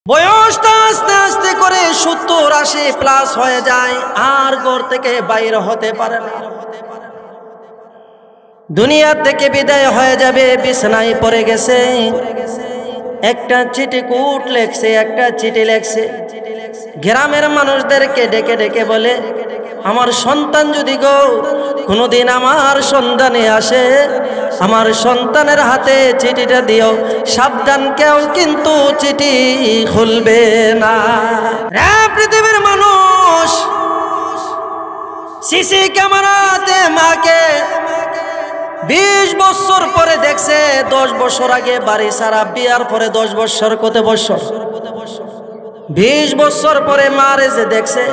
বয়সটা আস্তে আস্তে করে 70-80 প্লাস হয়ে যায়, আর ঘর থেকে বাইরে হতে পারে না। দুনিয়া থেকে বিদায় হয়ে যাবে, বিছানায় পড়ে গেছে। একটা চিঠিকুট লেখছে, একটা চিঠি লেখছে। গ্রামের মানুষদেরকে ডেকে ডেকে বলে, আমার সন্তান যদি গো কোনোদিন আমার সন্ধানে আসে, আমার সন্তানের হাতে চিঠিটা দিও, সাবধান, কেউ কিন্তু চিঠি খুলবে না। পৃথিবীর মানুষ সিসি ক্যামেরাতে মাকে 20 বছর পরে দেখছে, 10 বছর আগে বাড়ি ছাড়া, বিয়ার পরে 10 বছর, কত বছর, 20 বছর পরে মারে যে দেখছে,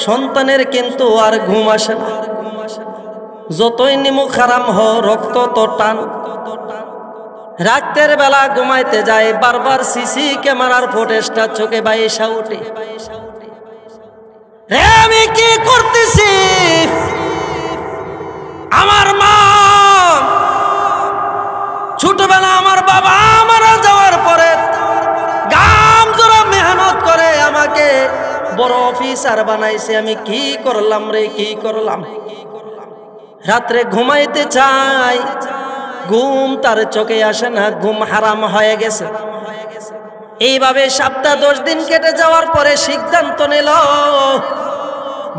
সন্তানের কিন্তু আর ঘুম আসে না। যতই নিমুখ হারাম হ, রক্ত তো টান। রাতের বেলা ঘুমাইতে যায়, বারবার সিসি ক্যামেরার ফুটেজটা চোখে বাইসা উঠে। রে আমি কি করতেছি? আমার মা ছোটবেলা আমার বাবা মারা যাওয়ার পরে গাম জোড়া মেহনত করে আমাকে বড় অফিসার বানাইছে। আমি কি করলাম রে, কি করলাম? রাত্রে ঘুমাইতে চাই, ঘুম তার চোখে আসে না, ঘুম হারাম হয়ে গেছে। এইভাবে সপ্তাহ 10 দিন কেটে যাওয়ার পরে সিদ্ধান্ত নিল,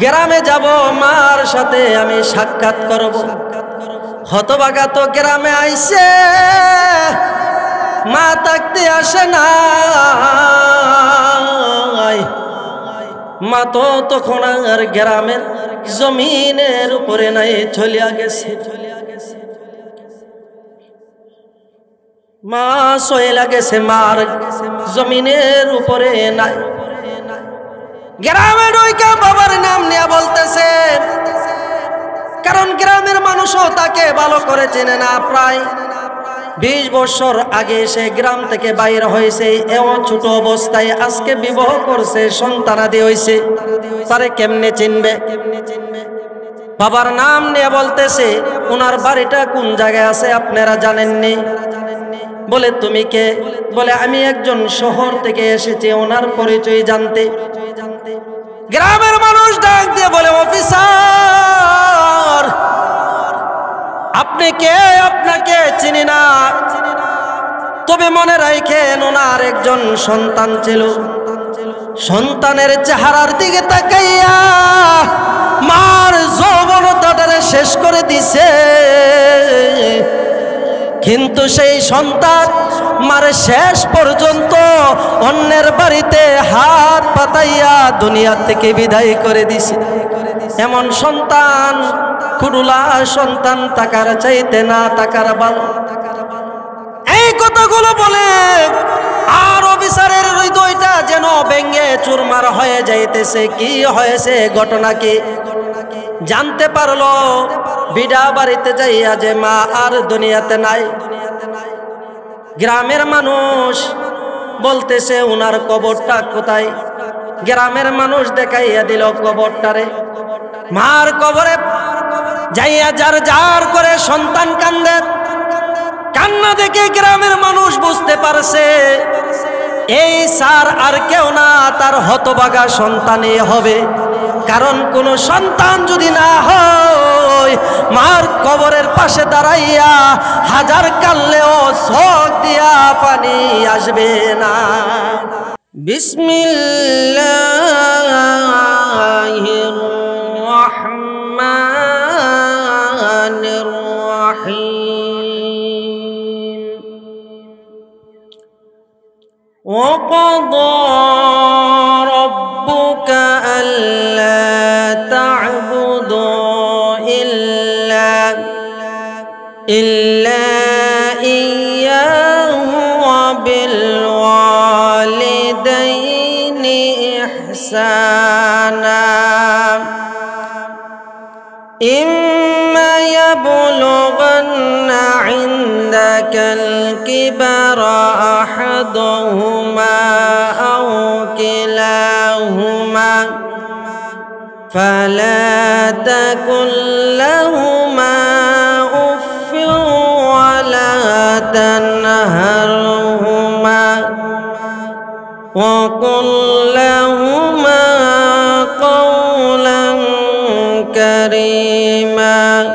গ্রামে যাব, মার সাথে আমি সাক্ষাৎ করব। হতভাগা তো গ্রামে আইছে, মা থাকতে আসে না। মা তো তখন আর গ্রামের জমিনের উপরে নাই, চলিয়া গেছে। মা চলে গেছে, মার জমিনের উপরে নাই। গ্রামে ঢুইকা বাবার নাম নিয়ে বলতেছে, কারণ গ্রামের মানুষও তাকে ভালো করে চেনে না। প্রায় 20 বছর আগে সে গ্রাম থেকে বাইরে হয়েছে, এও ছোট অবস্থায় আজকে বিবাহ করছে, সন্তানাদি হয়েছে, তারে কেমনে চিনবে? বাবার নাম নিয়ে বলতেছে, ওনার বাড়িটা কোন জায়গায় আছে আপনারা জানেননি? বলে তুমি কে? বলে আমি একজন শহর থেকে এসেছি ওনার পরিচয় জানতে। গ্রামের মানুষ ডাক দিয়ে বলে, অফিসার আপনি কে? আপনাকে চিনি না, তবে মনে রাখেন ওনার একজন সন্তান ছিল। সন্তানের চেহারার দিকে তাকাইয়া মার যৌবনতাটারে শেষ করে দিছে। কিন্তু সেই সন্তান মারে শেষ পর্যন্ত অন্যের বাড়িতে হাত পাতাইয়া দুনিয়া থেকে বিদায় করে দিছে। এমন সন্তান, খুড়ুলা সন্তান, টাকার চাইতে না টাকার ভালো। এই কথাগুলো বলে আর অফিসারের হৃদয়টা যেন ভেঙে চুরমার হয়ে যাইতেছে। কি হয়েছে, ঘটনা কি জানতে পারলো। বিডা বাড়িতে যাইয়া যে মা আর দুনিয়াতে নাই। গ্রামের মানুষ বলতেছে উনার কবরটা কোথায়? গ্রামের মানুষ দেখাইয়া দিল কবরটারে। মার কবরে যাইয়া যার যার করে সন্তান কান্দে। কান্না দেখে গ্রামের মানুষ বুঝতে পারছে এই স্যার আর কেউ না, তার হতভাগা সন্তানই হবে। কারণ কোন সন্তান যদি না হয়, মার কবরের পাশে দাঁড়াইয়া হাজার কানলেও চোখ দিয়া পানি আসবে না। বিসমিল্লাহির রহমানির রহিম। ওয়াকাদা রাব্বুকা আল্লা তা'বুদু ইল্লা ইয়্যাহু ওয়া বিল ওয়ালিদাইনি ইহসানা। ইম্মা ইয়াবলুগান্না ইনদাকাল কিবারা আহাদুহুমা আও কিলাহুমা ফালা তাকুল লাহুমা উফফিন ওয়ালা তানহারহুমা وقل لهما قولا كريما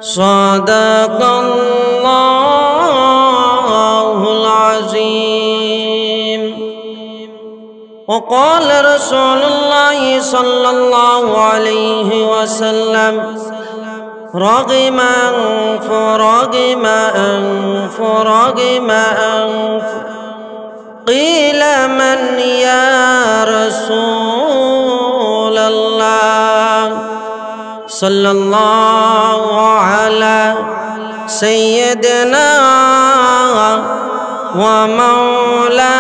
صدق الله العظيم وقال رسول الله صلى الله عليه وسلم رغم أنف رغم أنف رغم أنف قيل من يا رسول الله صلى الله على سيدنا ومولانا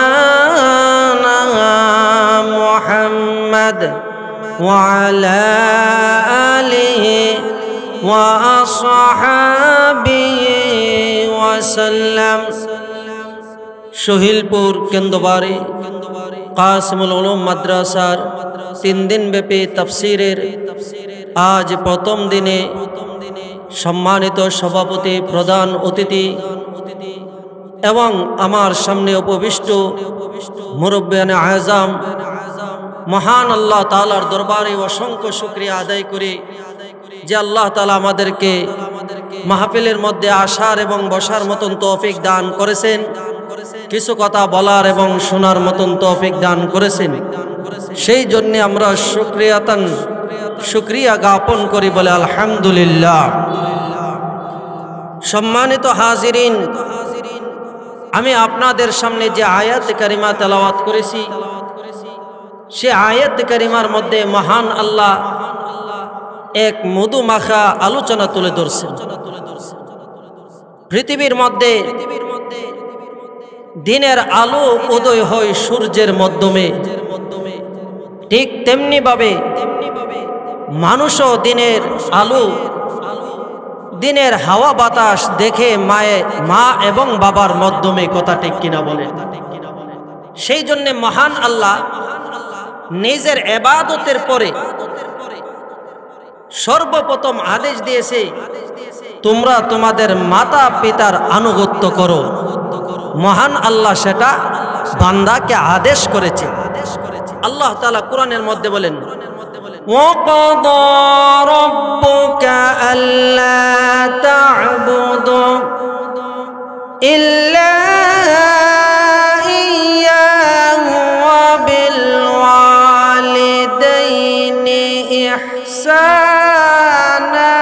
محمد وعلى آله وأصحابه وسلم শহীদপুর কেন্দ্রবাড়ি কাসিমুল উলুম মাদ্রাসার 3 দিন ব্যাপী তাফসীরের আজ প্রথম দিনে সম্মানিত সভাপতি প্রধান অতিথি এবং আমার সামনে উপবিষ্ট মুরব্বিয়ানে আযম মহান আল্লাহ তাআলার দরবারে অসংখ্য শুকরিয়া আদায় করি যে আল্লাহ তাআলা আমাদেরকে মাহফিলের মধ্যে আসার এবং বসার মতন তৌফিক দান করেছেন, কিছু কথা বলার এবং শোনার মতন তৌফিক দান করেছেন। সেই জন্য আমরা শুকরিয়া জ্ঞাপন করি বলে আলহামদুলিল্লাহ। সম্মানিত হাজিরিন, আমি আপনাদের সামনে যে আয়াত কারিমা তেলাওয়াত করেছি সে আয়াত কারিমার মধ্যে মহান আল্লাহ এক মধুমাখা আলোচনা তুলে ধরছেন। পৃথিবীর মধ্যে দিনের আলো উদয় হয় সূর্যের মাধ্যমে, ঠিক তেমনি ভাবে মানুষও দিনের আলো দিনের হাওয়া বাতাস দেখে মা এবং বাবার মাধ্যমে, কথা ঠিক কিনা বলে। সেই জন্য মহান আল্লাহ নিজের ইবাদতের পরে সর্বপ্রথম আদেশ দিয়েছে তোমরা তোমাদের মাতা পিতার আনুগত্য করো। মহান আল্লাহ সেটা বান্দাকে আদেশ করেছে। আল্লাহ তাআলা কোরআনের মধ্যে বলেন وَقَضَى رَبُّكَ أَلَّا تَعْبُدُوا إِلَّا إِيَّاهُ وَبِالْوَالِدَيْنِ إِحْسَانًا।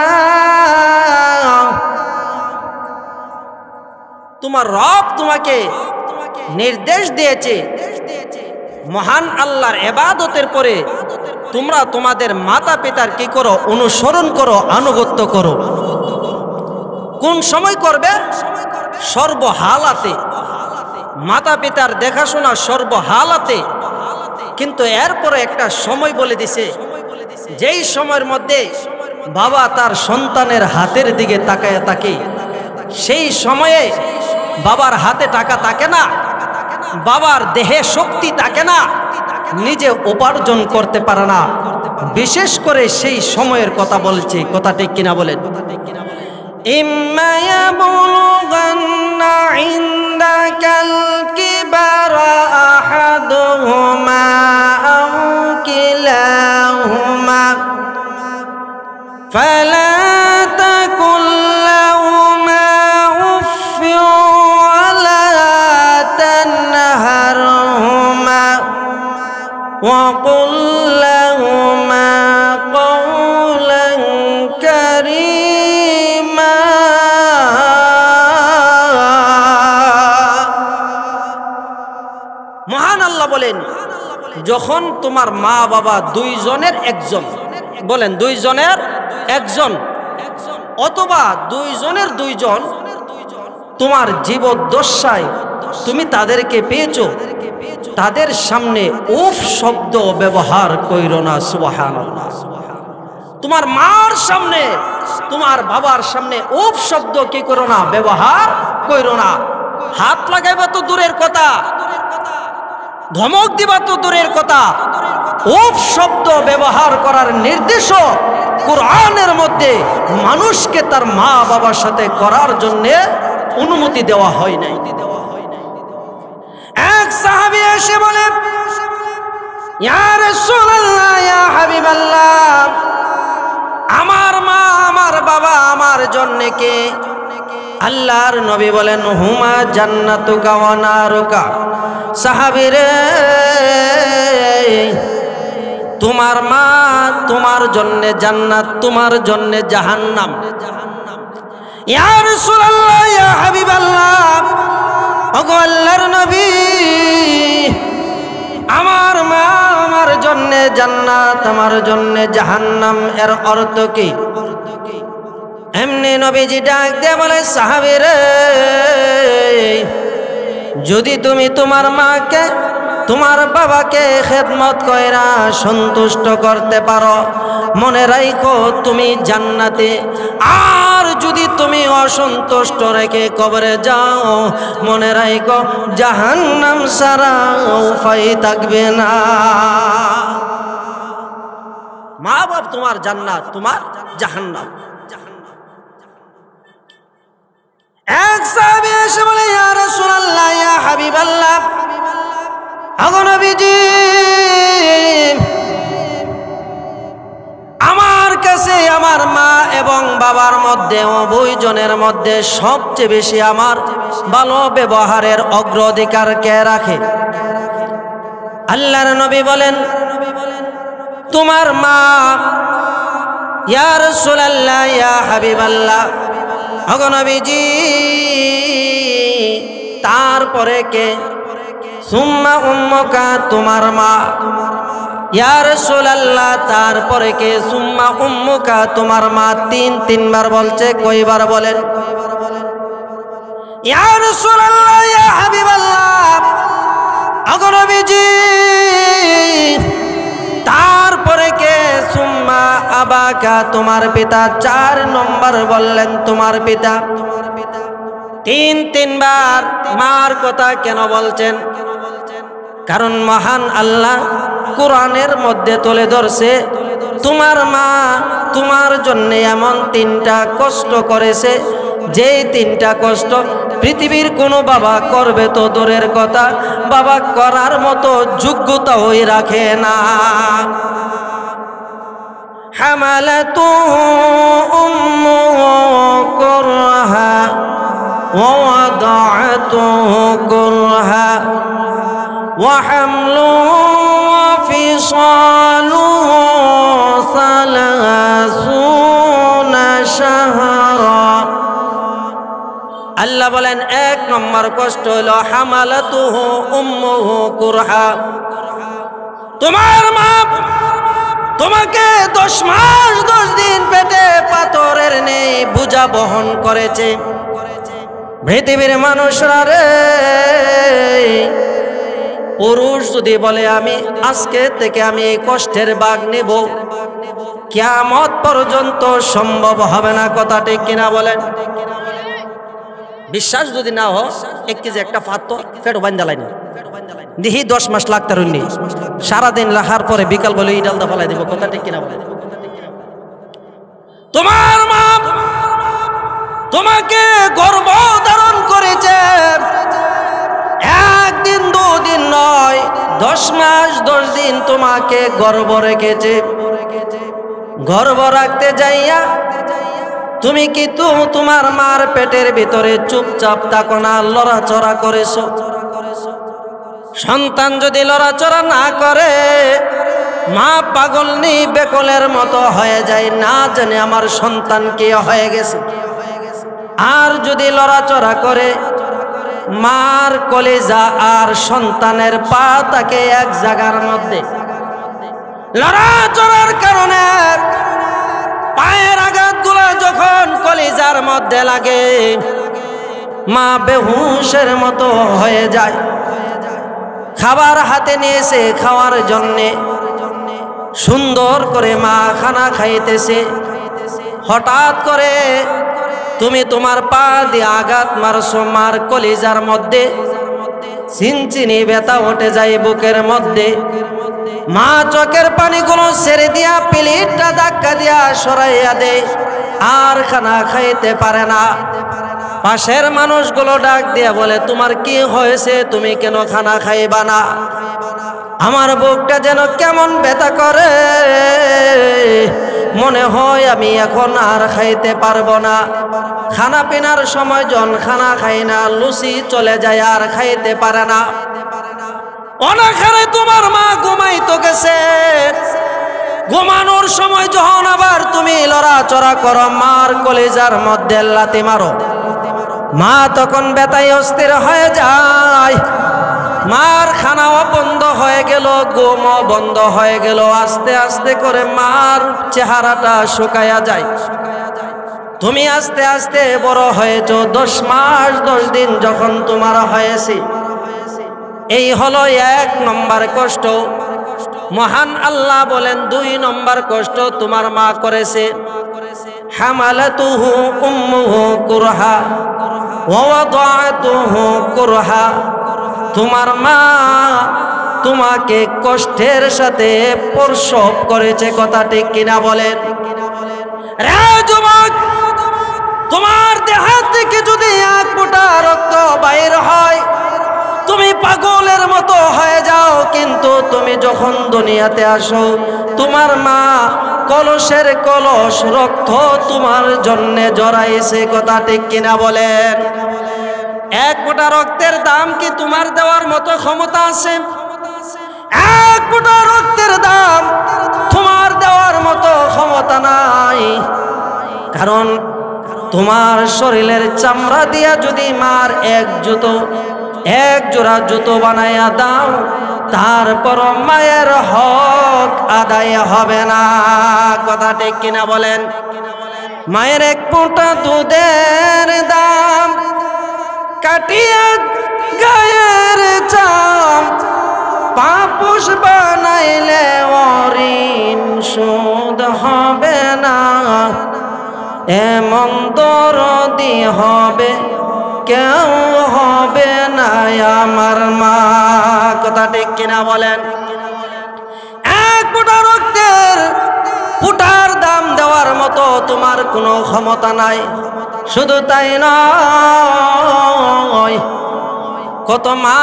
তোমার রব তোমাকে নির্দেশ দিয়েছে মহান আল্লাহর ইবাদতের পরে তোমরা তোমাদের মাতা পিতার কি করো? অনুসরণ করো, আনুগত্য করো। কোন সময় করবে? সর্বহালাতে। মাতা পিতার দেখাশোনা সর্বহালাতে। কিন্তু এরপরে একটা সময় বলে দিছে, যেই সময়ের মধ্যে বাবা তার সন্তানের হাতের দিকে তাকায় থাকে, সেই সময়ে বাবার হাতে টাকা থাকে না, বাবার দেহে শক্তি থাকে না, নিজে উপার্জন করতে পারে না। বিশেষ করে সেই সময়ের কথা বলছে, কথা ঠিক কিনা বলেন। ইম্মা ইয়াবলুগান্না ইনদাকাল কিবারা আহাদুহুমা আও কিলাহুমা ফালা তাকুল লাহুমা উফফিন ওয়ালা তানহারহুমা وَقُلْ لَهُمَا قَوْلًا كَرِيمًا। মহান আল্লাহ বলেন, যখন তোমার মা বাবা দুইজনের একজন, বলেন দুইজনের একজন অথবা দুইজনের দুইজন তোমার জীবদ্দশায় তুমি তাদেরকে পেয়েছো, তাদের সামনে উফ শব্দ ব্যবহার কইরো না। সুবহানাল্লাহ। তোমার মার সামনে তোমার বাবার সামনে উফ শব্দ কি করো না? ব্যবহার কইরো না। হাত লাগাইবা তো দূরের কথা, ধমক দিবা তো দূরের কথা, উফ শব্দ ব্যবহার করার নির্দেশও কোরআনের মধ্যে মানুষকে তার মা বাবার সাথে করার জন্য অনুমতি দেওয়া হয় নাই। এক সাহাবী সাহাবী এসে বলে, ইয়া রাসূলুল্লাহ, ইয়া হাবিবাল্লাহ, আমার মা আমার বাবা আমার জন্য কে? আল্লাহর নবী বলেন, হুমা জান্নাতুকা ওয়া নারুকা। সাহাবী রে, তোমার মা তোমার জন্য জান্নাত, তোমার জন্য জাহান্নাম। ইয়া রাসূলুল্লাহ, ইয়া হাবিবাল্লাহ, ওগো আল্লাহর নবী, আমার মা আমার জন্য জান্নাত, আমার জন্য জাহান্নাম, এর অর্থ কি? এমনি নবীজি ডাক দিয়ে বলে, সাহাবী রে, যদি তুমি তোমার মাকে তোমার বাবাকে খেদমত কইরা সন্তুষ্ট করতে পারো, মনে রাখো তুমি জান্নাতে। আর যদি তুমি অসন্তুষ্ট রেখে কবরে যাও, মনে রাখো জাহান্নাম ছাড়া উপায় থাকবে না। মা বাপ তোমার জান্নাত, তোমার জাহান্নাম। এক সাহাবী এসে বলে, ইয়া রাসূলুল্লাহ, ইয়া হাবিবাল্লাহ, ওগো নবীজি, আমার কাছে আমার মা এবং বাবার মধ্যে, উভয়জনের মধ্যে সবচেয়ে বেশি আমার ভালো ব্যবহারের অগ্রাধিকার কে রাখে? আল্লাহর নবী বলেন, তোমার মা। ইয়া রাসূলুল্লাহ, ইয়া হাবিবাল্লাহ, ওগো নবীজি, তারপরে কে? সুম্মা উম্মুকা, তোমার মা। ইয়া রাসূলুল্লাহ, তারপরে কে? সুম্মা উম্মুকা, তোমার মা। তিনবার বলছে, কয়বার বলেন? ইয়া রাসূলুল্লাহ, ইয়া হাবিবাল্লাহ, ওগো নবীজি, তারপরে কে? সুম্মা আবাকা, তোমার পিতা। 4 নম্বর বললেন তোমার পিতা। তিনবার মার কথা কেন বলছেন? কারণ মহান আল্লাহ কোরআনের মধ্যে তুলে ধরছে, তোমার মা তোমার জন্য এমন 3টা কষ্ট করেছে, যেই 3টা কষ্ট পৃথিবীর কোনো বাবা করবে তো দূরের কথা, বাবা করার মতো যোগ্যতা হয়ে রাখে না। হামালাতুহু উম্মুহু কুরহা ওয়া ওয়াদাআতুহু কুরহা ওয়া হামলুহু ওয়া ফিসালুহু 30 শাহরা। আল্লাহ বলেন, 1 নম্বর কষ্ট হলো হামালাতুহু উম্মুহু কুরহা, তোমার মা তোমাকে 10 মাস 10 দিন পেটে পাথরের নেই বোঝা বহন করেছে। পৃথিবীর মানুষরা রে, পুরুষ যদি বলে আমি আজকে থেকে আমি এই কষ্টের ভাগ নেব, কিয়ামত পর্যন্ত সম্ভব হবে না। কথা ঠিক কিনা বলেন? বিশ্বাস যদি না হয়, 1 কেজি একটা পাথর পেট বান্ধা লাইনি দেখি 10 মাস লাগতে রইনি, সারাদিন লাহার পরে বিকাল বলে ইডাল দা ফেলাই দিব। কথা ঠিক কিনা বলেন? তোমার মা তোমাকে গর্ভ ধারণ করেছে, 1 দিন 2 দিন নয়, 10 মাস 10 দিন তোমাকে গর্ভ রেখেছে। গর্ভ রাখতে যাইয়া তুমি কিন্তু তোমার মার পেটের ভিতরে চুপচাপ থাকো না, লড়াচড়া করেছো। সন্তান যদি লড়াচড়া না করে, মা পাগল নি বেকলের মতো হয়ে যায়, না জানে আমার সন্তান কি হয়ে গেছে। আর যদি লড়াচড়া করে, মার কলিজা আর সন্তানের পা থাকে এক জায়গার মধ্যে। লড়াচড়ার কারণে পায়ের আঘাতগুলো যখন কলিজার মধ্যে লাগে, মা বেহুশের মতো হয়ে যায়। খাবার হাতে নিয়েছে খাওয়ার জন্যে, সুন্দর করে মা খানা খাইতেছে, হঠাৎ করে তুমি তোমার পা দিয়ে আঘাত মারছো, মার কলিজার মধ্যে চিনচিনি ব্যথা উঠে যায় বুকের মধ্যে। মা চোখের পানিগুলো ছেড়ে দিয়া প্লেটটা ধাক্কা দিয়া সরাইয়া দেয়, আর খানা খাইতে পারে না। পাশের মানুষগুলো ডাক দিয়ে বলে, তোমার কি হয়েছে, তুমি কেন খানা খাইবা না? আমার বুকটা যেন কেমন ব্যথা করে, মনে হয় আমি এখন আর খাইতে পারবো না। খানা পিনার সময় জন খানা খাই না, লুচি চলে যায় আর খাইতে পারে না। অনাখানে তোমার মা ঘুমাইতো গেছে, ঘুমানোর সময় যখন আবার তুমি লড়াচড়া করো, মার কলিজার মধ্যে লাথি মারো, মা তখন ব্যথায় অস্থির হয়ে যায়। মার খানাও বন্ধ হয়ে গেল, ঘুমও বন্ধ হয়ে গেল। আস্তে আস্তে করে মার চেহারাটা শুকায়া যায়। তুমি আস্তে আস্তে বড় হয়েছো, 10 মাস 10 দিন যখন তোমার হয়েছে। এই হলো 1 নম্বর কষ্ট। মহান আল্লাহ বলেন 2 নম্বর কষ্ট তোমার মা করেছে। হামালাতুহু উম্মুহু কুরহা ওয়া ওয়াদাতুহু কুরহা। তোমার মা তোমাকে কষ্টের সাথে প্রসব করেছে, কথা ঠিক কিনা বলেন? রে যুবক, তোমার দেহ থেকে যদি 1 ফোঁটা রক্ত বাইর হয়, তুমি পাগলের মতো হয়ে যাও। কিন্তু তুমি যখন দুনিয়াতে আসো, তোমার মা কলসের কলস রক্ত তোমার জন্য জড়াইছে, কথা ঠিক কিনা বলেন? 1 ফোঁটা রক্তের দাম কি তোমার দেওয়ার মতো ক্ষমতা আছে? 1 ফোঁটা রক্তের দাম তোমার দেওয়ার মতো ক্ষমতা নাই। কারণ তোমার শরীরের চামড়া দিয়া যদি মার এক জোড়া জুতো বানাইয়া দাও, তারপর মায়ের হক আদায় হবে না, কথা ঠিক কিনা বলেন? মায়ের 1 ফোঁটা দুধের দাম কাটিয়া গায়ের চাম, পাপুষ বানাইলে ঋণ শোধ হবে না। এমন দরদি হবে কেউ হবে না আমার মা, কথা ঠিক কিনা বলেন? 1 ফোঁটা রক্তের ফুটার দাম দেওয়ার মতো তোমার কোনো ক্ষমতা নাই। শুধু তাই নয়, কত মা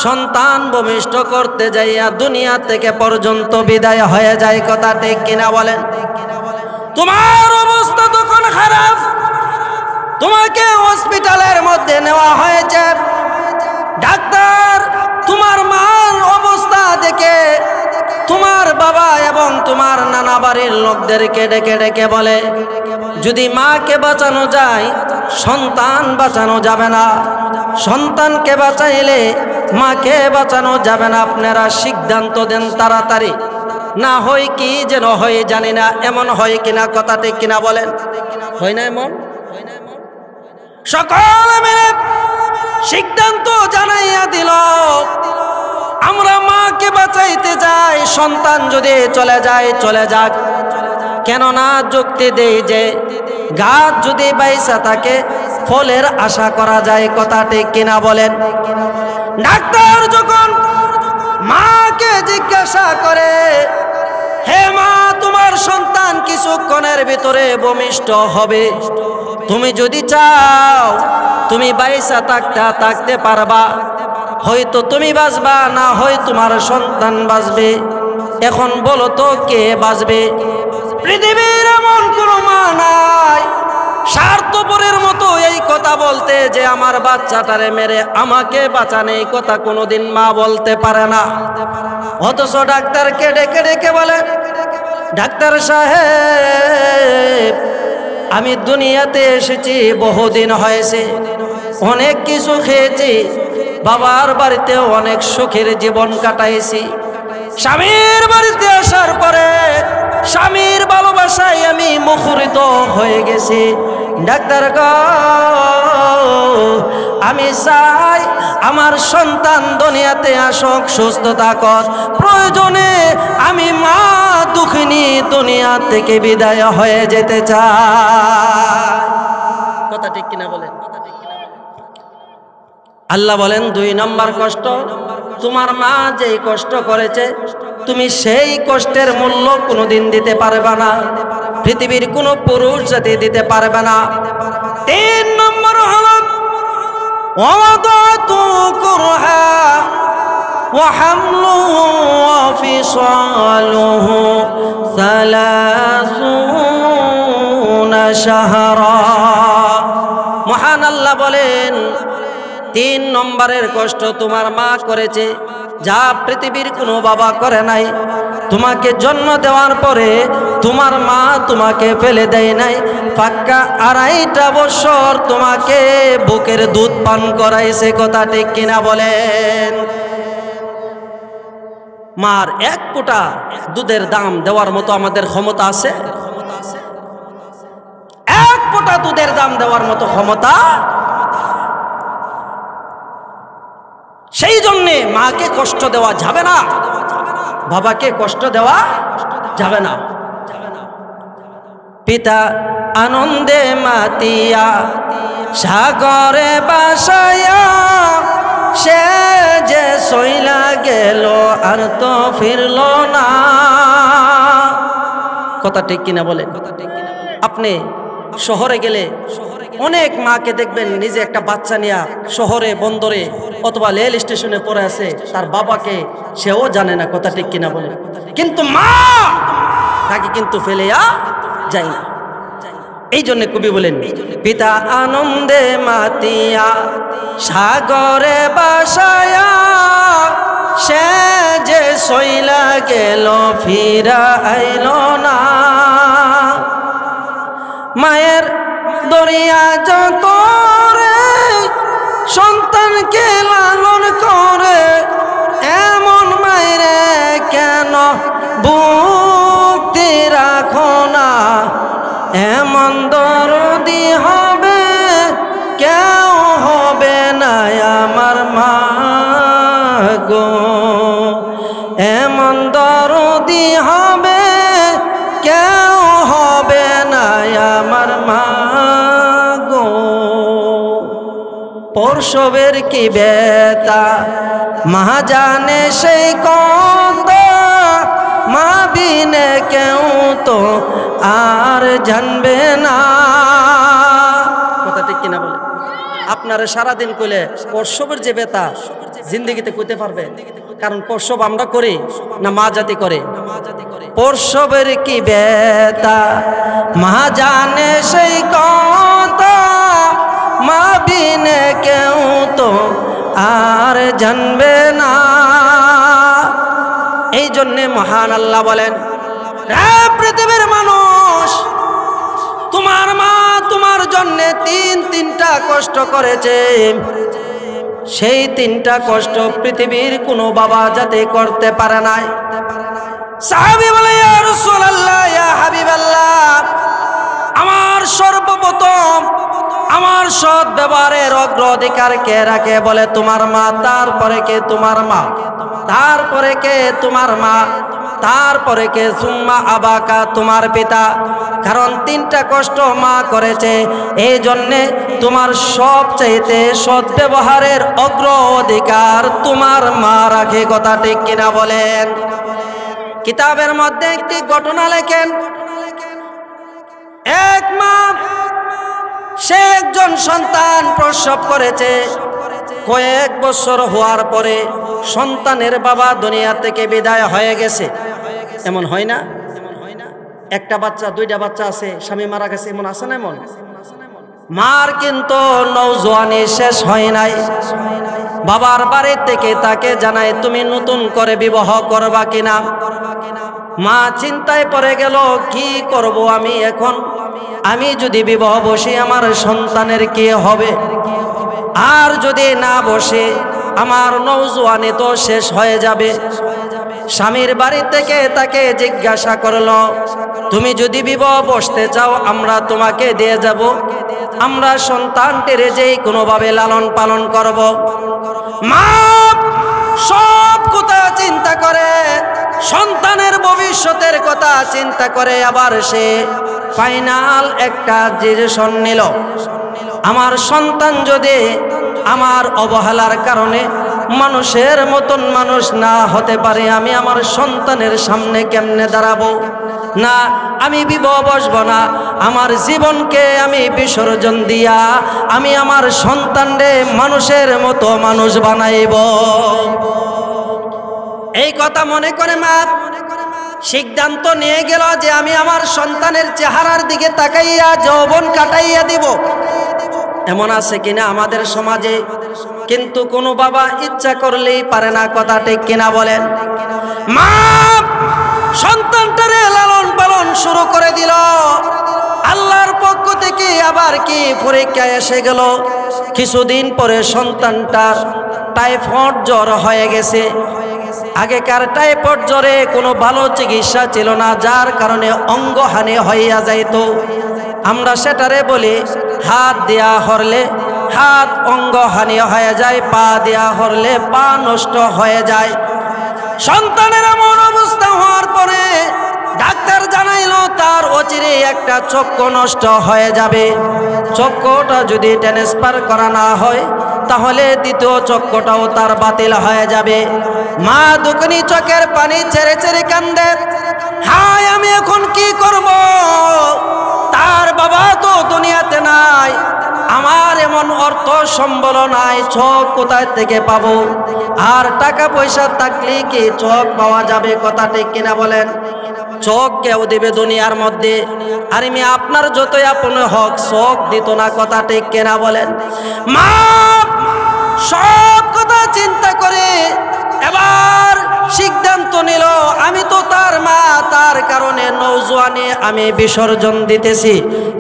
সন্তান ভূমিষ্ঠ করতে যাইয়া দুনিয়া থেকে পর্যন্ত বিদায় হয়ে যায়, কথা ঠিক কিনা বলেন? তোমার অবস্থা তখন খারাপ, তোমাকে হসপিটালের মধ্যে নেওয়া হয়েছে। ডাক্তার তোমার মার অবস্থা দেখে তোমার বাবা এবং তোমার নানা বাড়ির লোকদেরকে ডেকে ডেকে বলে, যদি মাকে বাঁচানো যায় সন্তান বাঁচানো যাবে না, সন্তানকে বাঁচাইলে মাকে বাঁচানো যাবে না। আপনারা সিদ্ধান্ত দেন তাড়াতাড়ি, না হয় কি যেন হয় জানি না, এমন হয় কিনা, কথা ঠিক কিনা বলেন? হয় না এমন? সকলে মিলে সিদ্ধান্ত জানাইয়া দিল, আমরা মাকে বাঁচাইতে যাই, সন্তান যদি চলে যায় চলে যাক। কেননা যুক্তি দেই যে গাছ যদি বাইসা থাকে ফলের আশা করা যায়, কথা ঠিক কিনা বলেন? ডাক্তার যখন মাকে জিজ্ঞাসা করে, হে মা, তোমার সন্তান কিছুক্ষণের ভিতরে ভূমিষ্ঠ হবে, তুমি যদি চাও তুমি বাইসা থাকতে পারবা, হয়তো তুমি বাঁচবা, না হয় তোমার সন্তান বাঁচবে। এখন বলো তো কে বাঁচবে? পৃথিবীর এমন কোনো মা নাই স্বার্থপরের মতো এই কথা বলতে যে আমার বাচ্চাটারে মেরে আমাকে বাঁচানে, এই কথা কোনোদিন মা বলতে পারে না। অথচ ডাক্তারকে ডেকে ডেকে বলে, ডাক্তার সাহেব, আমি দুনিয়াতে এসেছি বহুদিন হয়েছে, অনেক কিছু খেয়েছি, বাবার বাড়িতে অনেক সুখের জীবন কাটাইছি। স্বামীর বাড়িতে আসার পরে স্বামীর ভালোবাসায় আমি মুখরিত হয়ে গেছি। ডাক্তার গো, আমি চাই আমার সন্তান দুনিয়াতে আসুক, সুস্থ থাকুক, প্রয়োজনে আমি মা দুঃখিনী দুনিয়া থেকে বিদায় হয়ে যেতে চাই, কথা ঠিক কিনা বলেন? আল্লাহ বলেন 2 নম্বর কষ্ট, তোমার মা যেই কষ্ট করেছে তুমি সেই কষ্টের মূল্য কোনোদিন দিতে পারবে না, পৃথিবীর কোনো পুরুষ জাতি দিতে পারবে না। 3 নম্বর ووضعت كرها وحمله وفصاله 30 شهرا। মহান আল্লাহ বলেন 3 নম্বরের কষ্ট তোমার মা করেছে, যা পৃথিবীর কোনো বাবা করে নাই। তোমাকে জন্ম দেওয়ার পরে তোমার মা তোমাকে ফেলে দেয় নাই, পাক্কা 2.5 বছর তোমাকে বুকের দুধ পান করাইছে। কথা ঠিক কিনা বলেন? মার 1 ফোঁটা দুধের দাম দেওয়ার মতো আমাদের ক্ষমতা আছে? 1 ফোঁটা দুধের দাম দেওয়ার মতো ক্ষমতা? সেই জন্যে মাকে কষ্ট দেওয়া যাবে না, বাবাকে কষ্ট দেওয়া যাবে না। পিতা আনন্দে মাতিয়া সাগরে বাসায়া, সে যে সইলা গেল আর তো ফিরল না। কথা ঠিক কিনা বলেন? আপনি শহরে গেলে অনেক মাকে দেখবেন নিজে একটা বাচ্চা নিয়ে শহরে, বন্দরে অথবা রেল স্টেশনে পড়ে আছে, তার বাবাকে সেও জানে না। কথা ঠিক কিনা বলে? কিন্তু মা তাকে কিন্তু ফেলেয়া যায় না। এই জন্য কবি বলেন, পিতা আনন্দে মাতিয়া সাগরে বাসায়া, সে যে সইলা গেল ফিরা আইল না। মায়ের দরিয়া যত রে সন্তানকে লালন করে, এমন মায়েরে কেন বুকে রাখো না। এমন দরদি হবে কেউ হবে না আমার মা গো, এমন দরদি হবে কেউ হবে না আমার মা গো। প্রসবের কি ব্যথা মা জানে সেই কথা, মা বিনে কেউ তো আর জানবে না। কথা ঠিক কিনা বলে? আপনারা সারাদিন কইলে প্রসবের যে ব্যথা জিন্দগিতে কইতে পারবে? কারণ প্রসব আমরা করি না মা জাতি করে? প্রসবের কি ব্যথা মা জানে সেই কথা, মা বিনে কেউ তো আর জানবে না। এই জন্যে মহান আল্লাহ বলেন, হে পৃথিবীর মানুষ, তোমার মা তোমার জন্য 3টা কষ্ট করেছে। সেই 3টা কষ্ট পৃথিবীর কোনো বাবা যাতে করতে পারে নাই। সাহাবী বলে, ইয়া রাসূলুল্লাহ, ইয়া হাবিবাল্লাহ, আমার সর্বপ্রথম আমার সৎ ব্যবহারের অগ্রাধিকার কে রাখে? বলে তোমার মা। তারপরে কে? তোমার মা। তারপরে কে? তোমার মা। তারপরে কে? সুম্মা আবাকা, তোমার পিতা। কারণ 3টা কষ্ট মা করেছে, এই জন্যে তোমার সবচাইতে সৎ ব্যবহারের অগ্রাধিকার তোমার মা রাখে। কথা ঠিক কিনা বলেন? কিতাবের মধ্যে একটি ঘটনা লেখেন, এক মা সে একজন সন্তান প্রসব করেছে। কয়েক বছর হওয়ার পরে সন্তানের বাবা দুনিয়া থেকে বিদায় হয়ে গেছে। এমন হয় না? একটা বাচ্চা, 2টা বাচ্চা আছে, স্বামী মারা গেছে, এমন আছে না? এমন মার কিন্তু নওজোয়ানি শেষ হয় নাই। বাবার বাড়ি থেকে তাকে জানায়, তুমি নতুন করে বিবাহ করবা কিনা। মা চিন্তায় পড়ে গেল, কি করব আমি এখন? আমি যদি বিবাহ বসি আমার সন্তানের কি হবে? আর যদি না বসে আমার নওজোয়ানি তো শেষ হয়ে যাবে। স্বামীর বাড়ি থেকে তাকে জিজ্ঞাসা করলো, তুমি যদি বিবাহ বসতে চাও আমরা তোমাকে দিয়ে যাব, আমরা সন্তানটির যেই কোনোভাবে লালন পালন করব। মা সব কথা চিন্তা করে, সন্তানের ভবিষ্যতের কথা চিন্তা করে, আবার সে ফাইনাল একটা ডিসিশন নিল, আমার সন্তান যদি আমার অবহেলার কারণে মানুষের মতন মানুষ না হতে পারে, আমি আমার সন্তানের সামনে কেমনে দাঁড়াবো? না, আমি বিবাহ বসবো না, আমার জীবনকে আমি বিসর্জন দিয়া আমি আমার সন্তানরে মানুষের মতো মানুষ বানাইব। এই কথা মনে করে মা সিদ্ধান্ত নিয়ে গেল যে আমি আমার সন্তানের চেহারার দিকে তাকাইয়া যৌবন কাটাইয়া দিব। এমন আছে কিনা আমাদের সমাজে? কিন্তু কোনো বাবা ইচ্ছা করলেই পারে না, কথা ঠিক কিনা বলেন? মা সন্তানটারে লালন পালন শুরু করে দিল। আল্লাহর পক্ষ থেকে আবার কি পরীক্ষা এসে গেল। কিছুদিন পরে সন্তানটার টাইফয়েড জ্বর হয়ে গেছে। আগেকার টাইফয়েড জ্বরে কোনো ভালো চিকিৎসা ছিল না, যার কারণে অঙ্গহানি হইয়া যাইত। আমরা সেটারে বলি হাত দেয়া হরলে হাত অঙ্গহানি হয়ে যায়, পা দেয়া হরলে পা নষ্ট হয়ে যায়। সন্তানের এমন অবস্থা হওয়ার পরে ডাক্তার জানাইলো তার অচিরে একটা চক্ষু নষ্ট হয়ে যাবে। চক্ষুটা যদি ট্রান্সফার করা না হয় তাহলে দ্বিতীয় চক্ষুটাও তার বাতিল হয়ে যাবে। মা দুকনি চোখের পানি ছেড়ে ছেড়ে কান্দে, হায় আমি এখন কি করব? তার বাবা তো দুনিয়াতে নাই, আমার এমন অর্থ সম্বল নাই, চোখ কোথায় থেকে পাবো? আর টাকা পয়সা থাকলে কি চোখ পাওয়া যাবে? কথা ঠিক কিনা বলেন? চোখ কেউ দিবে দুনিয়ার মধ্যে? আর আমি আপনার যতই আপন হোক চোখ দিত না, কথা ঠিক কিনা বলেন? মা সব কথা চিন্তা করে এবার সিদ্ধান্ত নিল আমি তো তার মা, তার কারণে নওজোয়ানে আমি বিসর্জন দিতেছি,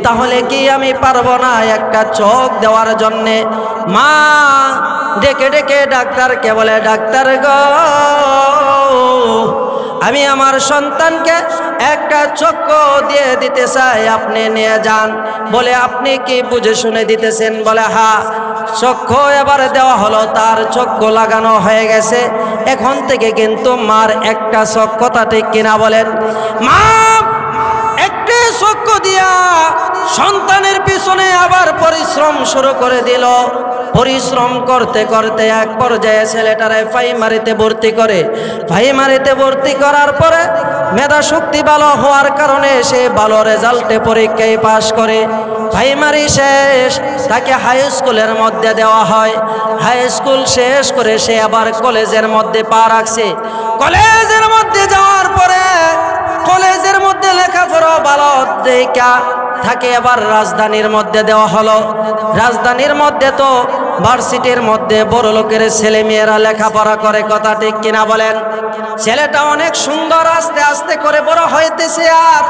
তাহলে কি আমি পারবো না একটা চোখ দেওয়ার জন্যে? মা ডেকে ডেকে ডাক্তারকে বলে, ডাক্তার গো আমি আমার সন্তানকে একটা চক্ষু দিয়ে দিতে চাই, আপনি নিয়ে যান। বলে আপনি কি বুঝে শুনে দিতেছেন? বলে হ্যাঁ। চক্ষু এবার দেওয়া হলো, তার চক্ষু লাগানো হয়ে গেছে। এখন থেকে কিন্তু মার একটা চোখ, কথা ঠিক কিনা বলেন? মা একটি চক্ষু দিয়া সন্তানের পিছনে আবার পরিশ্রম শুরু করে দিল। পরিশ্রম করতে করতে এক পর্যায়ে ছেলেটারে প্রাইমারিতে ভর্তি করে। প্রাইমারিতে ভর্তি করার পরে মেধা শক্তি ভালো হওয়ার কারণে সে ভালো রেজাল্টে পরীক্ষায় পাশ করে। প্রাইমারি শেষ, তাকে হাই স্কুলের মধ্যে দেওয়া হয়। হাই স্কুল শেষ করে সে আবার কলেজের মধ্যে পা রাখছে। কলেজের মধ্যে যাওয়ার পরে কলেজের মধ্যে লেখাপড়া ভালো দেখা থাকে, আবার রাজধানীর মধ্যে দেওয়া হলো। রাজধানীর মধ্যে তো ভার্সিটির মধ্যে বড় লোকের ছেলে মেয়েরা লেখাপড়া করে, কথা ঠিক কিনা বলেন? ছেলেটা অনেক সুন্দর, আস্তে আস্তে করে বড় হইতেছে আর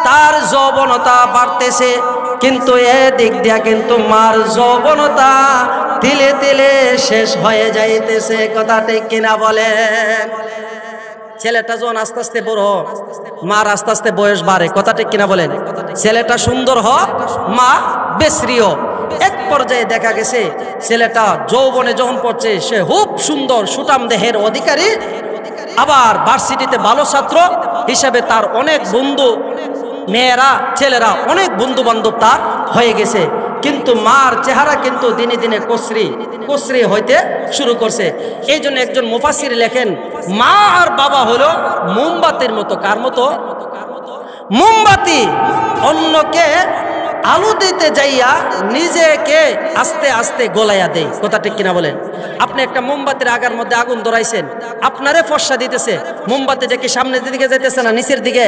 তার যৌবনতা বাড়তেছে। কিন্তু এদিক দিয়া কিন্তু মার যৌবনতা তিলে তিলে শেষ হয়ে যাইতেছে, কথা ঠিক কিনা বলেন? ছেলেটা যখন আস্তে আস্তে বড়, মার আস্তে আস্তে বয়স বাড়ে, কথা ঠিক কিনা বলেন? ছেলেটা সুন্দর হোক, মা বেশ্রীয়। এক পর্যায়ে দেখা গেছে ছেলেটা যৌবনে যখন পড়ছে সে খুব সুন্দর সুঠাম দেহের অধিকারী, আবার ভার্সিটিতে ভালো ছাত্র হিসাবে তার অনেক বন্ধু, মেয়েরা ছেলেরা অনেক বন্ধু বান্ধব তার হয়ে গেছে। কিন্তু মার চেহারা কিন্তু দিনে দিনে কসরি হইতে শুরু করছে। এই জন্য একজন মুফাসসির লেখেন, মা আর বাবা হলো মোমবাতির মতো। কার মতো? মোমবাতি অন্যকে আলো দিতে যাইয়া নিজেকে আস্তে আস্তে গলাইয়া দেয়, কথা ঠিক কিনা বলেন? আপনি একটা মোমবাতির আগার মধ্যে আগুন ধরাইছেন, আপনারে ফর্সা দিতেছে, মোমবাতি যে কি সামনের দিকে যাইতেছে না নিচের দিকে?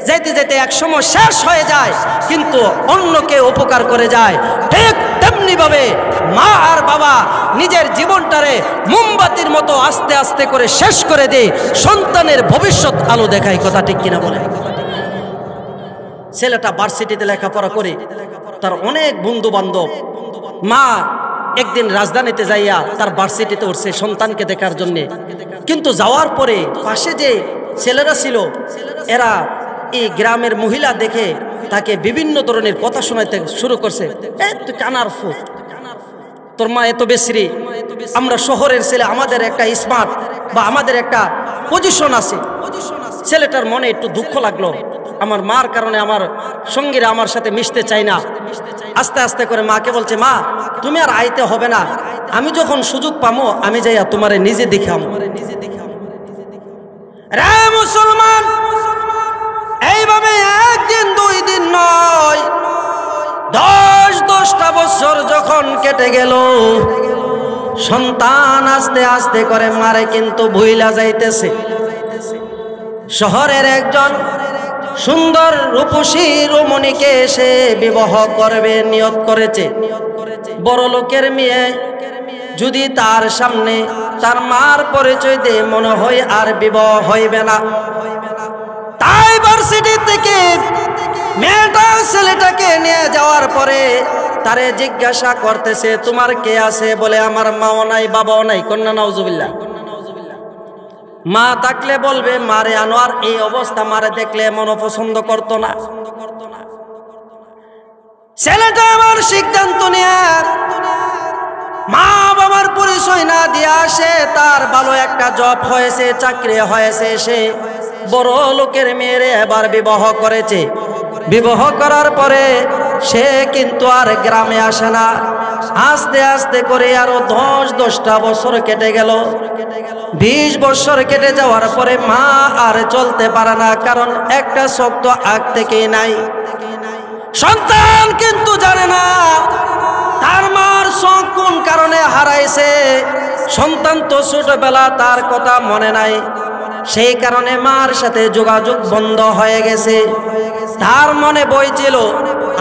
যাইতে যাইতে এক সময় শেষ হয়ে যায়, কিন্তু অন্যকে উপকার করে যায়। ঠিক তেমনি ভাবে মা আর বাবা নিজের জীবনটারে মোমবাতির মতো আস্তে আস্তে করে শেষ করে দেয়, সন্তানের ভবিষ্যৎ আলো দেখায়, কথা ঠিক কিনা বলেন? ছেলেটা ভার্সিটিতে লেখাপড়া করে, তার অনেক বন্ধু বান্ধব। মা একদিন রাজধানীতে যাইয়া তার ভার্সিটিতে উঠছে সন্তানকে দেখার জন্য। কিন্তু যাওয়ার পরে পাশে যে ছেলেরা ছিল এরা এই গ্রামের মহিলা দেখে তাকে বিভিন্ন ধরনের কথা শোনাইতে শুরু করছে। তুই কানার ফুট, তোর মা এত বেশি, আমরা শহরের ছেলে, আমাদের একটা স্মার্ট বা আমাদের একটা পজিশন আছে। ছেলেটার মনে একটু দুঃখ লাগলো, আমার মার কারণে আমার সঙ্গীরা আমার সাথে মিশতে চায় না। আস্তে আস্তে করে মাকে বলছে, মা তুমি আর আইতে হবে না, আমি যখন সুযোগ পামো আমি যাইয়া তোমারে নিজে দেখাম। রে মুসলমান, এইভাবে বছর যখন কেটে গেল, সন্তান আস্তে আস্তে করে মারে কিন্তু ভুইলা যাইতেছে। শহরের একজন সুন্দর রূপসী রমণীকে এসে বিবাহ করবে নিয়ত করেছে। বড় লোকের মেয়ে যদি তার সামনে তার মার পরিচয় দিয়ে মনে হয় আর বিবাহ হইবে না। তাই ভার্সিটি থেকে মেয়েটা ছেলেটাকে নিয়ে যাওয়ার পরে তারে জিজ্ঞাসা করতেছে, তোমার কে আছে? বলে, আমার মাও নাই বাবাও নাই। কন্যা নাউজুবিল্লাহ। মা থাকলে বলবে, মারে আনোয়ার এই অবস্থা, মারে দেখলে মনো পছন্দ করতো না। ছেলেটা আমার সিদ্ধান্ত নিয়ে মা বাবার পরিচয় না দিয়ে আসে, তার ভালো একটা জব হয়েছে, চাকরি হয়েছে, সে বড় লোকের মেয়েরে এবার বিবাহ করেছে। বিবাহ করার পরে সে কিন্তু আর গ্রামে আসে না। আস্তে আস্তে করে আরো 10-10টা বছর কেটে গেল। 20 বছর কেটে যাওয়ার পরে মা আর চলতে পারে না, কারণ একটা চোখ তো আগ থেকেই নাই। সন্তান কিন্তু জানে না তার মার চোখ কোন কারণে হারাইছে। সন্তান তো ছোটবেলা, তার কথা মনে নাই, সেই কারণে মার সাথে যোগাযোগ বন্ধ হয়ে গেছে। তার মনে বইছিল,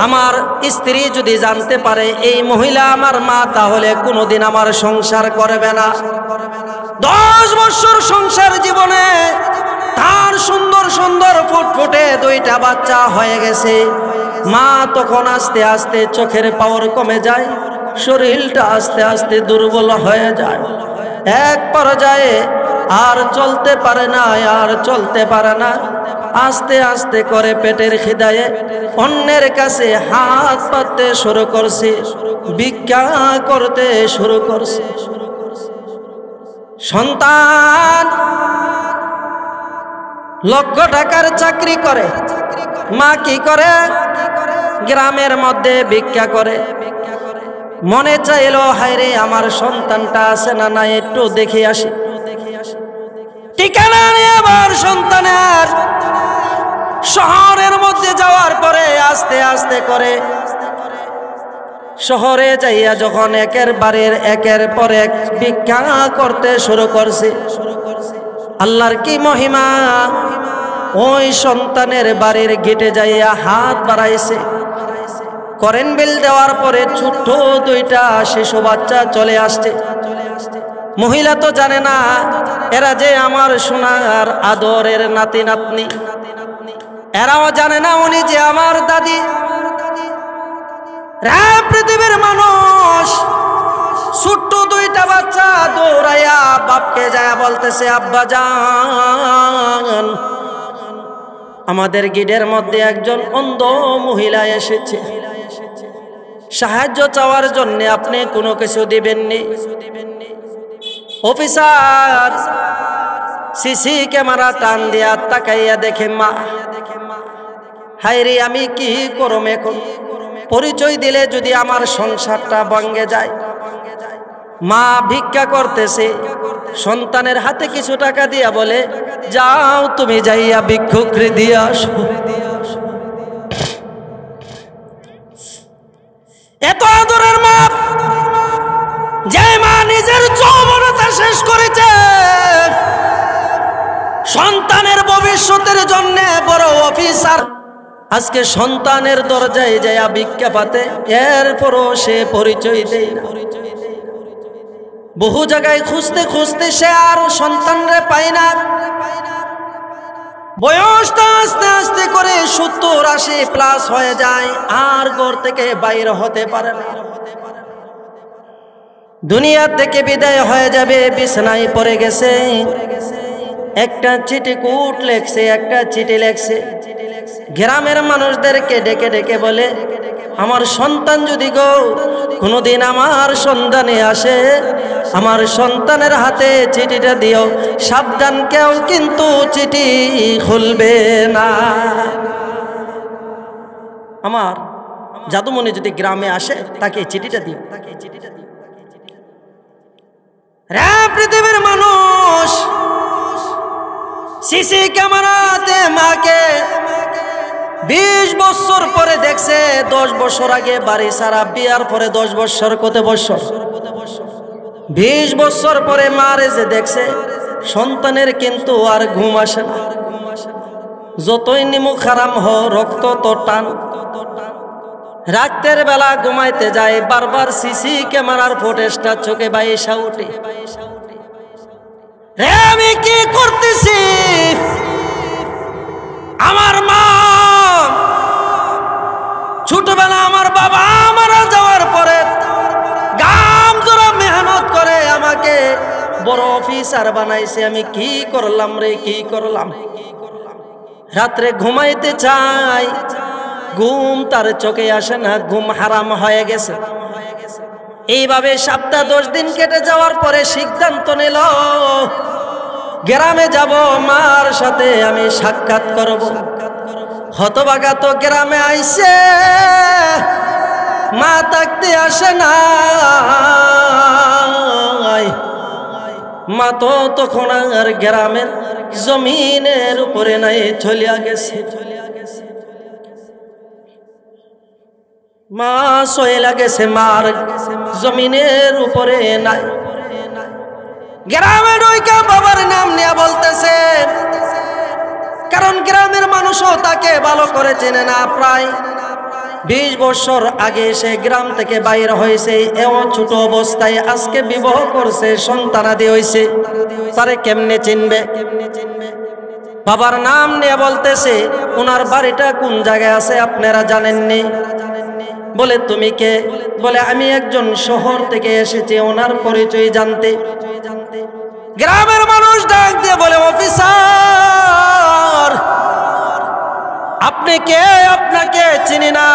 আমার স্ত্রী যদি জানতে পারে এই মহিলা আমার মা, তাহলে কোনোদিন আমার সংসার করবে না। 10 বছর সংসার জীবনে তার সুন্দর সুন্দর ফুটফুটে 2টা বাচ্চা হয়ে গেছে। মা তখন আস্তে আস্তে চোখের পাওয়ার কমে যায়, শরীরটা আস্তে আস্তে দুর্বল হয়ে যায়। এক পর্যায়ে আর চলতে পারে না, আর চলতে পারে না। আস্তে আস্তে করে পেটের খিদায়ে অন্যের কাছে হাত পাততে শুরু করছে, ভিক্ষা করতে শুরু করছে। সন্তান লক্ষ টাকার চাকরি করে, মা কি করে? গ্রামের মধ্যে ভিক্ষা করে। মনে চাইলো, হায়রে আমার সন্তানটা আছে না নাই, একটু দেখে আসি। ঠিকানা নিয়ে আবার সন্তানের শহরের মধ্যে যাওয়ার পরে আস্তে আস্তে করে শহরে যাইয়া যখন একের পর এক ভিক্ষা করতে শুরু করছে, আল্লাহর কি মহিমা! ওই সন্তানের বাড়ির গেটে যাইয়া হাত বাড়াইছে। কারেন্ট বিল দেওয়ার পরে ছোট্ট 2টা শিশু বাচ্চা চলে আসছে। মহিলা তো জানে না এরা যে আমার সোনার আদরের নাতি নাতনি, এরাও জানে না উনি যে আমার দাদি। পৃথিবীর মানুষ ছোট্ট 2টা বাচ্চা দৌড়াইয়া বাপকে যায় বলতেছে, আব্বা জান, আমাদের গিডের মধ্যে একজন অন্ধ মহিলা এসেছে, সাহায্য চাওয়ার জন্য আপনি কোনো কিছু দিবেননি। অফিসার সিসি ক্যামেরা টান দিয়া তাকাইয়া দেখে মা, হায়রে আমি কি করম এখন? পরিচয় দিলে যদি আমার সংসারটা ভেঙে যায়। মা ভিক্ষা করতেছে, সন্তানের হাতে কিছু টাকা দিয়া বলে, যাও তুমি যাইয়া ভিক্ষুকরে দিয়ে আসো। এত আদরের মা, যে মা নিজের যৌবনতা শেষ করেছে সন্তানের ভবিষ্যতের জন্য বড় অফিসার, আজকে সন্তানের দরজায় যাইয়া ভিক্ষা পাতে, এরপরও সে পরিচয় দেয় না। বহু জায়গায় খুঁজতে খুঁজতে সে আর সন্তানরে পায় না। বয়সটা আস্তে আস্তে করে 70-80 প্লাস হয়ে যায়, আর ঘর থেকে বাইরে হতে পারে না। দুনিয়া থেকে বিদায় হয়ে যাবে, বিছানায় পড়ে গেছে। একটা চিঠিকুট লেখছে, একটা চিঠি লেখছে। গ্রামের মানুষদেরকে ডেকে ডেকে বলে, আমার সন্তান যদি গো কোনোদিন আমার সন্ধানে আসে, আমার সন্তানের হাতে চিঠিটা দিও, সাবধান, কেউ কিন্তু চিঠি খুলবে না। আমার জাদুমণি যদি গ্রামে আসে, তাকে চিঠিটা দিও। পৃথিবীর মানুষ সিসি ক্যামেরাতে মাকে 20 বছর পরে দেখছে 10 বছর আগে বাড়ি ছাড়া, বিয়ার পরে 10 বছর, কত বছর, 20 বছর পরে মারে যে দেখছে সন্তানের কিন্তু আর ঘুম আসে না। যতই নিমুখ হারাম হ, রক্ত তো টান। রাতের বেলা ঘুমাইতে যায়, বারবার সিসি ক্যামেরার ফুটেজটা চোখে বাইসা উঠে। রে আমি কি করতেছি? আমার মা ছোটবেলা আমার বাবা মারা যাওয়ার পরে গাম জোড়া মেহনত করে আমাকে বড় অফিসার বানাইছে। আমি কি করলাম রে, কি করলাম? রাত্রে ঘুমাইতে চাই, ঘুম তার চোখে আসে না, ঘুম হারাম হয়ে গেছে। এইভাবে সপ্তাহ 10 দিন কেটে যাওয়ার পরে সিদ্ধান্ত নিল গ্রামে যাব, মার সাথে আমি সাক্ষাৎ করব। হতভাগা তো গ্রামে আইছে, মা থাকতে আসে না। মা তো তখন আর গ্রামের জমিনের উপরে নাই, চলিয়া গেছে। মা চলে গেছে, মার জমিনের উপরে নাই। গ্রামে ঢুইকা বাবার নাম নিয়ে বলতেছে, কারণ গ্রামের মানুষও তাকে ভালো করে চেনে না। প্রায় 20 বছর আগে সে গ্রাম থেকে বাইরে হয়েছে, এও ছোট অবস্থায় আজকে বিবাহ করছে, সন্তানাদি হয়েছে, তারে কেমনে চিনবে? বাবার নাম নিয়ে বলতেছে, ওনার বাড়িটা কোন জায়গায় আছে আপনারা জানেননি? বলে তুমি কে? বলে আমি একজন শহর থেকে এসেছি ওনার পরিচয় জানতে। গ্রামের মানুষ ডাক দিয়ে বলে, অফিসার আপনি কে? আপনাকে চিনি না,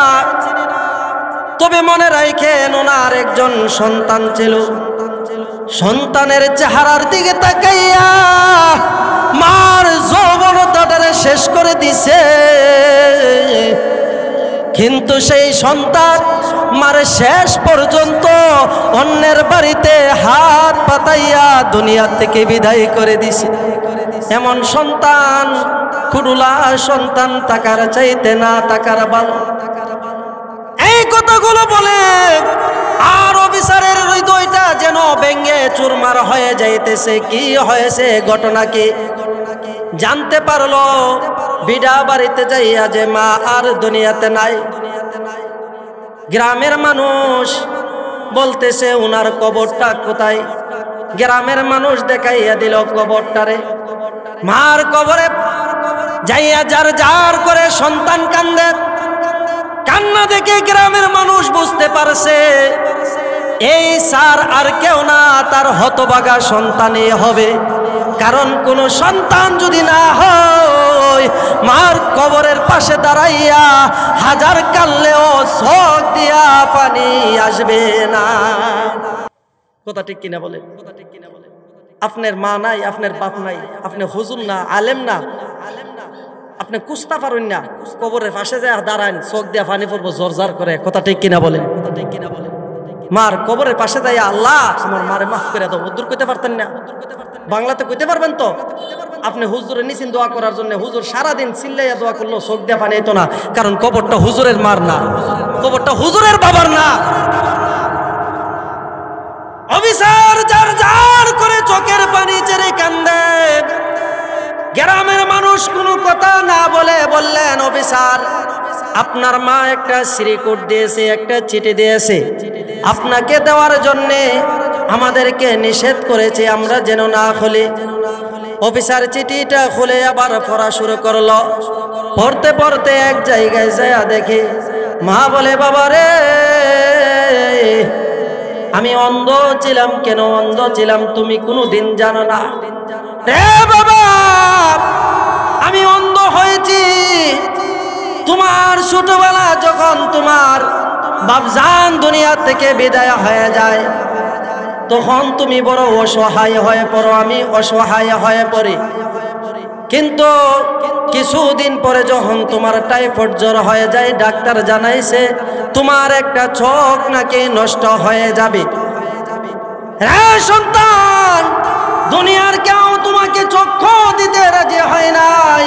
তবে মনে রাখেন ওনার একজন সন্তান ছিল। সন্তানের চেহারার দিকে তাকাইয়া মার যৌবনতাটারে শেষ করে দিছে। কিন্তু সেই সন্তান মারে শেষ পর্যন্ত অন্যের বাড়িতে হাত পাতাইয়া দুনিয়া থেকে বিদায় করে দিছে। এমন সন্তান, খুড়ুলা সন্তান, টাকার চাইতে না টাকার ভালো। এই কথাগুলো বলে আর অফিসারের হৃদয়টা যেন ভেঙে চুরমার হয়ে যাইতেছে। কি হয়েছে, ঘটনা কি জানতে পারলো বিডা বাড়িতে যাইয়া যে মা আর দুনিয়াতে নাই। গ্রামের মানুষ বলতেছে উনার কবরটা কোথায়? গ্রামের মানুষ দেখাইয়া দিল কবরটারে। মার কবরে যাইয়া যার যার করে সন্তান কান্দে। কান্না দেখে গ্রামের মানুষ বুঝতে পারছে এই স্যার আর কেউ না, তার হতভাগা সন্তানই হবে। কারণ কোন সন্তান যদি না হয়, মার কবরের পাশে দাঁড়াইয়া হাজার কানলেও চোখ দিয়া পানি আসবে না। কথা ঠিক কিনা বলে? আপনার মা নাই, আপনার বাপ নাই, আপনি হুজুর না, আলেম না, আপনি কুস্তা পারেন না, কবরের পাশে যায় দাঁড়ান, চোখ দিয়া পানি পড়বো জোরজার করে। কথা ঠিক কিনা বলে? মার কবরের পাশে যায় আল্লাহ আমার মারে মাফ করে দাও, উদ্ধার করতে পারতেন না? বাংলাতে কইতে পারবেন তো? আপনি হুজুরে নিছেন দোয়া করার জন্য, হুজুর সারাদিন চিল্লাইয়া দোয়া করলো, চোখ দিয়া পানি হইতো না। কারণ কবরটা হুজুরের মার না, কবরটা হুজুরের বাবার না। অফিসার যার যার করে চোখের পানি ছেড়ে কান্দে। গ্রামের মানুষ কোনো কথা না বলে বললেন, অফিসার আপনার মা একটা শ্রীকোট দিয়েছে, একটা চিঠি দিয়েছে, আপনাকে দেওয়ার জন্যে আমাদেরকে নিষেধ করেছে, আমরা যেন না খুলি। অফিসার চিঠিটা খুলে আবার পড়া শুরু করলো। পড়তে পড়তে এক জায়গায় যায় দেখে মা বলে, বাবা রে আমি অন্ধ ছিলাম। কেন অন্ধ ছিলাম তুমি কোনোদিন জানো না? রে বাবা আমি অন্ধ হয়েছি তোমার ছোটবেলা যখন তোমার বাপজান দুনিয়া থেকে বিদায় হয়ে যায়, তখন তুমি বড় অসহায় হয়ে পড়ো, আমি অসহায় হয়ে পড়ি। কিন্তু কিছুদিন পরে যখন তোমার টাইফয়েড জ্বর হয়ে যায়, ডাক্তার জানাইছে তোমার একটা চোখ নাকি নষ্ট হয়ে যাবে। রে সন্তান, দুনিয়ার কেউ তোমাকে চক্ষু দিতে রাজি হয় নাই,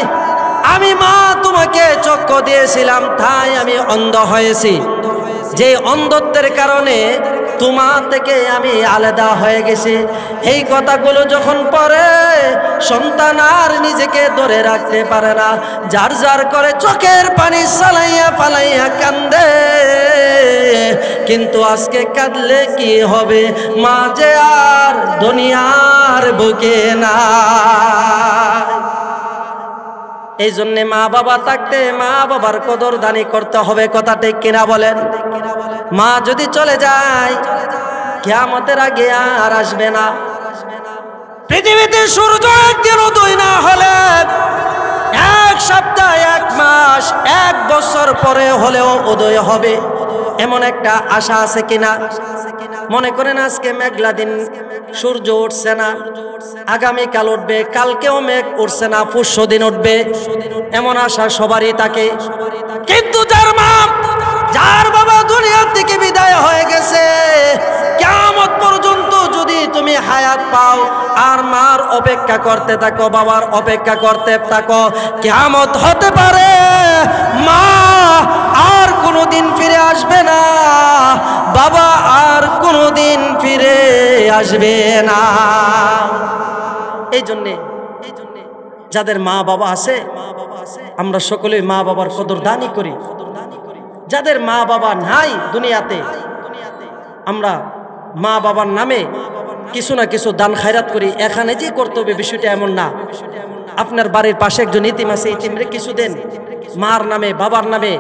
আমি মা তোমাকে চক্ষু দিয়েছিলাম তাই আমি অন্ধ হয়েছি, যে অন্ধত্বের কারণে তোমার থেকে আমি আলাদা হয়ে গেছি। এই কথাগুলো যখন পড়ে সন্তান আর নিজেকে ধরে রাখতে পারে না, যার যার করে চোখের পানি সালাইয়া পালাইয়া কান্দে। কিন্তু আজকে কাঁদলে কি হবে, মা যে আর দুনিয়ার বুকে না। এই জন্যে মা বাবা থাকতে মা বাবার কদর দানি করতে হবে, কথা ঠিক কিনা বলেন? মা যদি চলে যায় কিয়ামতের আগে আর আসবে না। পৃথিবীতে সূর্য একদিন উদয় না হলে এক সপ্তাহ, এক মাস, এক বছর পরে হলেও উদয় হবে, এমন একটা আশা আছে কিনা? মনে করেন আজকে মেঘলা দিন, সূর্য উঠছে না, আগামীকাল উঠবে, কালকেও মেঘ উঠছে না, পরশুদিন উঠবে, এমন আশা সবারই থাকে। কিন্তু যার মা যার বাবা দুনিয়া থেকে বিদায় হয়ে গেছে, কিয়ামত পর্যন্ত যদি তুমি হায়াত পাও আর মার অপেক্ষা করতে থাকো, বাবার অপেক্ষা করতে থাকো, কিয়ামত হতে পারে মা আর কোনোদিন ফিরে আসবে না, বাবা আর কোনোদিন ফিরে আসবে না। এই জন্যে যাদের মা বাবা আছে আমরা সকলেই মা বাবার কদরদানি করি। যাদের মা বাবা নাই দুনিয়াতে, আমরা মা বাবার নামে কিছু না কিছু দান খায়রাত করি। এখানে যে করতে হবে বিষয়টা এমন না। আপনার বাড়ির পাশে একজন ইতিম আছে, ইতিমরে কিছু দেন, মার নামে বাবার নামে।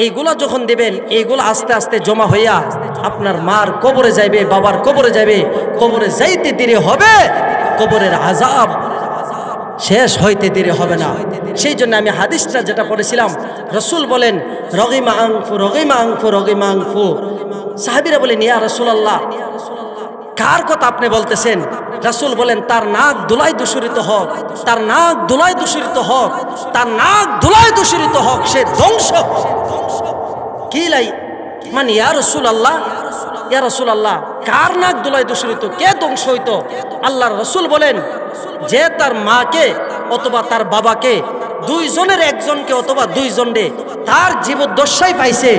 এইগুলা যখন দিবেন, এইগুলো আস্তে আস্তে জমা হইয়া আপনার মার কবরে যাইবে, বাবার কবরে যাইবে। কবরে যাইতে দেরি হবে, কবরের আযাব শেষ হইতে দেরি হবে না। সেই জন্য আমি হাদিসটা যেটা পড়েছিলাম, রাসূল বলেন রগিমা আনফু রগিমা আনফু রগিমা আনফু। সাহাবীরা বলেন ইয়া রাসূলুল্লাহ, কার কথা আপনি বলতেছেন? রাসূল বলেন তার নাক ধুলায় দূষিত হোক, তার নাক ধুলায় দূষিত হোক, তার নাক ধুলায় দূষিত হোক, সে ধ্বংস। কি লাই মানে ইয়া রাসূলুল্লাহ, ইয়া রাসূলুল্লাহ, কার নাক ধুলায় দূষিত, কে ধ্বংস হইতো? আল্লাহর রাসূল বলেন যে তার মাকে অথবা তার বাবাকে, দুইজনের একজনকে অথবা দুইজনরে তার জীবদ্দশায় পাইছে,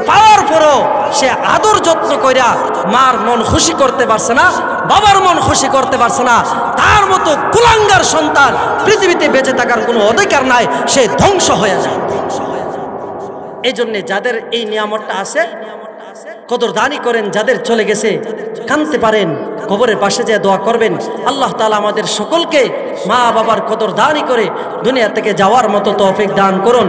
পাওয়ার পরও সে আদর যত্ন কইরা মার মন খুশি করতে পারছে না, বাবার মন খুশি করতে পারছে না, তার মতো কুলাঙ্গার সন্তান পৃথিবীতে বেঁচে থাকার কোনো অধিকার নাই, সে ধ্বংস হয়ে যায়। এই জন্যে যাদের এই নিয়ামতটা আছে কদরদানি করেন, যাদের চলে গেছে কাঁদতে পারেন, কবরের পাশে যে দোয়া করবেন। আল্লাহ তাআলা আমাদের সকলকে মা বাবার কদরদানি করে দুনিয়া থেকে যাওয়ার মতো তৌফিক দান করুন।